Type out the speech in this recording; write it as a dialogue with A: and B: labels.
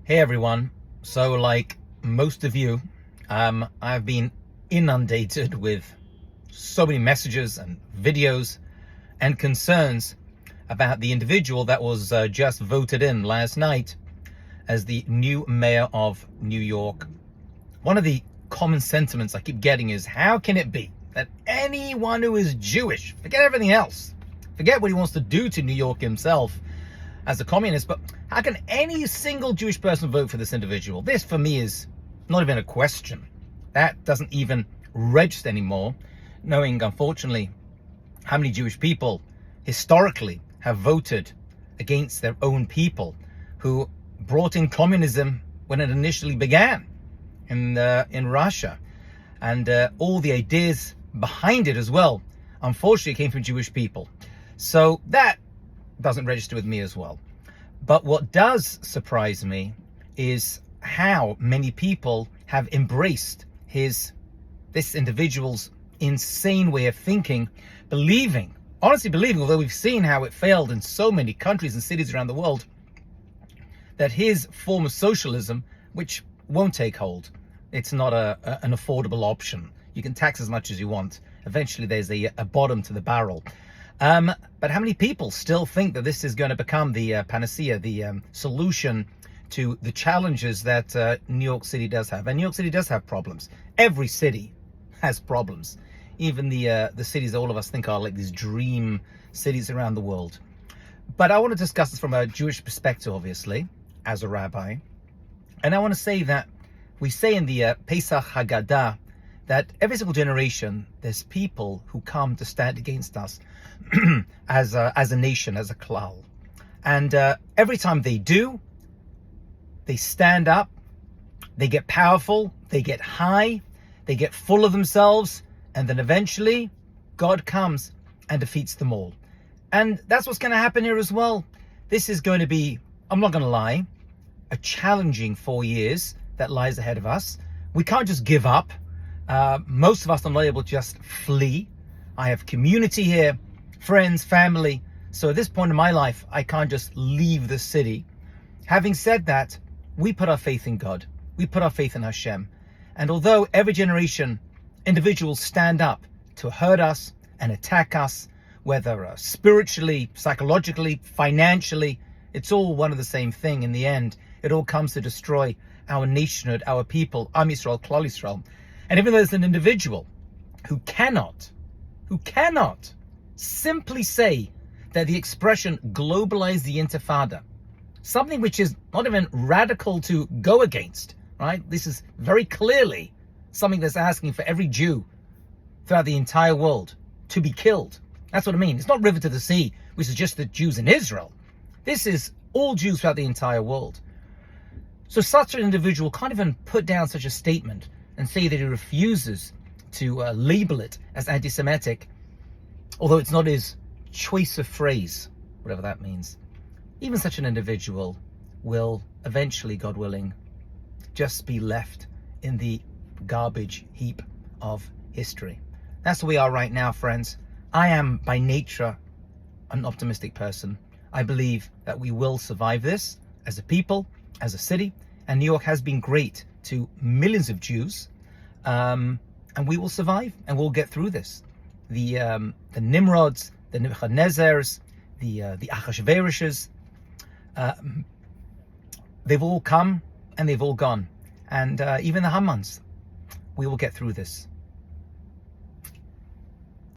A: Hey everyone. So like most of you, I've been inundated with so many messages and videos and concerns about the individual that was just voted in last night as the new mayor of New York. One of the common sentiments I keep getting is, how can it be that anyone who is Jewish, forget everything else, forget what he wants to do to New York himself as a communist, but how can any single Jewish person vote for this individual? This, for me, is not even a question. That doesn't even register anymore, knowing, unfortunately, how many Jewish people historically have voted against their own people who brought in communism when it initially began in Russia. And all the ideas behind it as well, unfortunately, came from Jewish people. So that doesn't register with me as well. But what does surprise me is how many people have embraced this individual's insane way of thinking, honestly believing, although we've seen how it failed in so many countries and cities around the world, that his form of socialism, which won't take hold, it's not an affordable option. You can tax as much as you want. Eventually there's a bottom to the barrel. But how many people still think that this is going to become the panacea, the solution to the challenges that New York City does have? And New York City does have problems. Every city has problems. Even the cities that all of us think are like these dream cities around the world. But I want to discuss this from a Jewish perspective, obviously, as a rabbi. And I want to say that we say in the Pesach Haggadah that every single generation, there's people who come to stand against us as a nation, as a klal. And every time they do, they stand up, they get powerful, they get high, they get full of themselves, and then eventually God comes and defeats them all. And that's what's going to happen here as well. This is going to be, I'm not going to lie, a challenging 4 years that lies ahead of us. We can't just give up. Most of us are not able to just flee. I have community here, friends, family. So at this point in my life, I can't just leave the city. Having said that, we put our faith in God. We put our faith in Hashem. And although every generation, individuals stand up to hurt us and attack us, whether spiritually, psychologically, financially, it's all one and the same thing. In the end, it all comes to destroy our nationhood, our people, Am Yisrael, Klal Yisrael. And even though there's an individual who cannot simply say that the expression globalize the intifada, something which is not even radical to go against, right? This is very clearly something that's asking for every Jew throughout the entire world to be killed. That's what I mean. It's not river to the sea, which is just the Jews in Israel. This is all Jews throughout the entire world. So such an individual can't even put down such a statement and say that he refuses to label it as anti-Semitic, although it's not his choice of phrase, whatever that means. Even such an individual will eventually, God willing, just be left in the garbage heap of history. That's where we are right now, friends. I am by nature an optimistic person. I believe that we will survive this as a people, as a city, and New York has been great to millions of Jews, and we will survive and we'll get through this. The Nimrods, the Nebuchadnezzars, the Achashverosh's, they've all come and they've all gone, and even the Hamans. We will get through this.